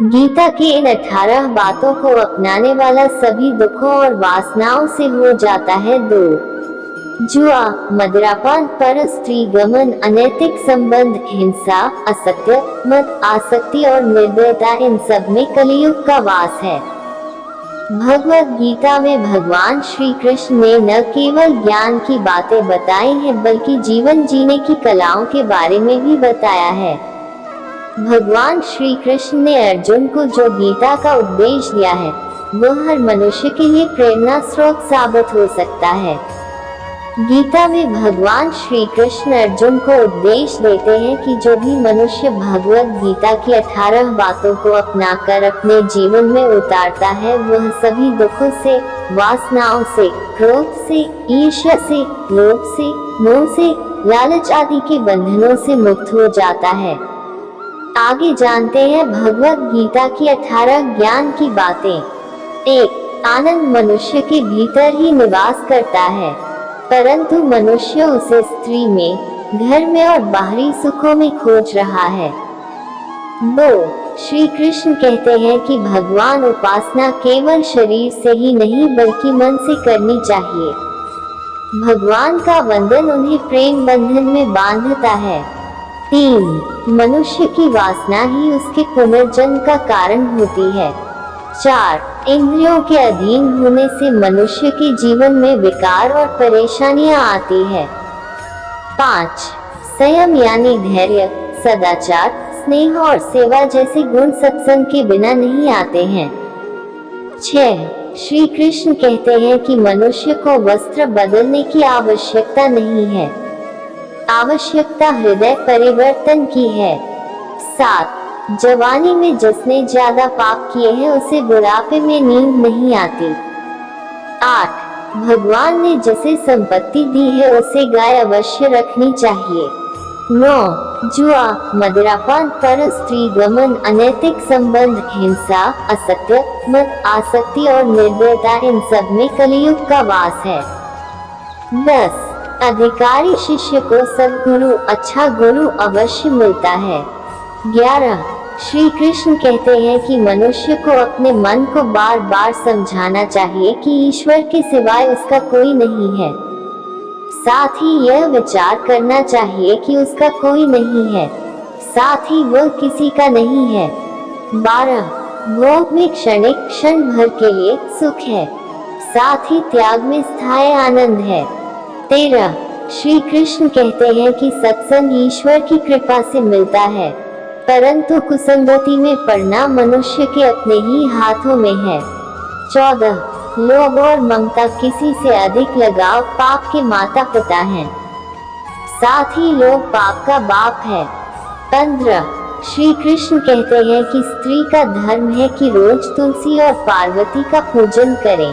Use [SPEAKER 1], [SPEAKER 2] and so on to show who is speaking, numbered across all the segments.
[SPEAKER 1] गीता की इन 18 बातों को अपनाने वाला सभी दुखों और वासनाओं से हो जाता है दूर। जुआ, मदिरापान, पर स्त्री गमन, अनैतिक संबंध, हिंसा, असत्य, मत, आसक्ति और निर्दयता, इन सब में कलियुग का वास है। भगवद गीता में भगवान श्री कृष्ण ने न केवल ज्ञान की बातें बताई हैं बल्कि जीवन जीने की कलाओं के बारे में भी बताया है। भगवान श्री कृष्ण ने अर्जुन को जो गीता का उपदेश दिया है वह हर मनुष्य के लिए प्रेरणा स्रोत साबित हो सकता है। गीता में भगवान श्री कृष्ण अर्जुन को उपदेश देते हैं कि जो भी मनुष्य भगवद गीता की 18 बातों को अपनाकर अपने जीवन में उतारता है वह सभी दुखों से, वासनाओं से, क्रोध से, ईर्ष्या से, लोभ से, मोह से, लालच आदि के बंधनों से मुक्त हो जाता है। आगे जानते हैं भगवद गीता की 18 ज्ञान की बातें। 1. आनंद मनुष्य के भीतर ही निवास करता है, परंतु मनुष्य उसे स्त्री में, घर में और बाहरी सुखों में खोज रहा है। 2. श्री कृष्ण कहते हैं कि भगवान उपासना केवल शरीर से ही नहीं बल्कि मन से करनी चाहिए। भगवान का वंदन उन्हें प्रेम बंधन में बांधता है। 3. मनुष्य की वासना ही उसके पुनर्जन्म का कारण होती है। 4. इंद्रियों के अधीन होने से मनुष्य के जीवन में विकार और परेशानियां आती है। 5. संयम यानी धैर्य, सदाचार, स्नेह और सेवा जैसे गुण सत्संग के बिना नहीं आते हैं। 6. श्री कृष्ण कहते हैं कि मनुष्य को वस्त्र बदलने की आवश्यकता नहीं है, आवश्यकता हृदय परिवर्तन की है। 7. जवानी में जिसने ज्यादा पाप किए हैं उसे बुढ़ापे में नींद नहीं आती। 8. भगवान ने जिसे संपत्ति दी है उसे गाय अवश्य रखनी चाहिए। 9. जुआ, मदिरापान, पर स्त्री गमन, अनैतिक संबंध, हिंसा, असत्य, मत, आसक्ति और निर्दयता, इन सब में कलियुग का वास है। 10. अधिकारी शिष्य को सद्गुरु, अच्छा गुरु अवश्य मिलता है। 11. श्री कृष्ण कहते हैं कि मनुष्य को अपने मन को बार बार समझाना चाहिए कि ईश्वर के सिवाय उसका कोई नहीं है। साथ ही यह विचार करना चाहिए कि उसका कोई नहीं है, साथ ही वह किसी का नहीं है। 12. भोग में क्षणिक क्षण भर के लिए सुख है, साथ ही त्याग में स्थायी आनंद है। 13. श्री कृष्ण कहते हैं कि सत्संग ईश्वर की कृपा से मिलता है, परंतु कुसंगति में पड़ना मनुष्य के अपने ही हाथों में है। 14. लोभ और ममता, किसी से अधिक लगाव पाप के माता पिता हैं, साथ ही लोभ पाप का बाप है। 15. श्री कृष्ण कहते हैं कि स्त्री का धर्म है कि रोज तुलसी और पार्वती का पूजन करे।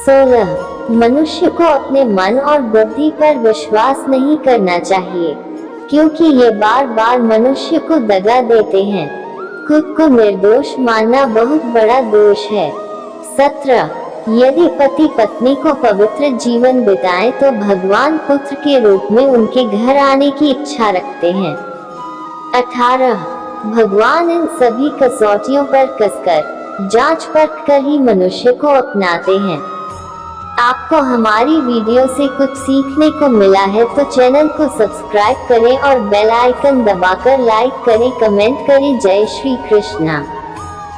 [SPEAKER 1] 16. मनुष्य को अपने मन और बुद्धि पर विश्वास नहीं करना चाहिए, क्योंकि ये बार बार मनुष्य को दगा देते हैं। खुद को निर्दोष मानना बहुत बड़ा दोष है। 17. यदि पति पत्नी को पवित्र जीवन बिताएं तो भगवान पुत्र के रूप में उनके घर आने की इच्छा रखते हैं। 18. भगवान इन सभी कसौटियों पर कसकर, जांच परख कर ही मनुष्य को अपनाते हैं। आपको हमारी वीडियो से कुछ सीखने को मिला है तो चैनल को सब्सक्राइब करें और बेल आइकन दबाकर लाइक करें, कमेंट करें। जय श्री कृष्णा।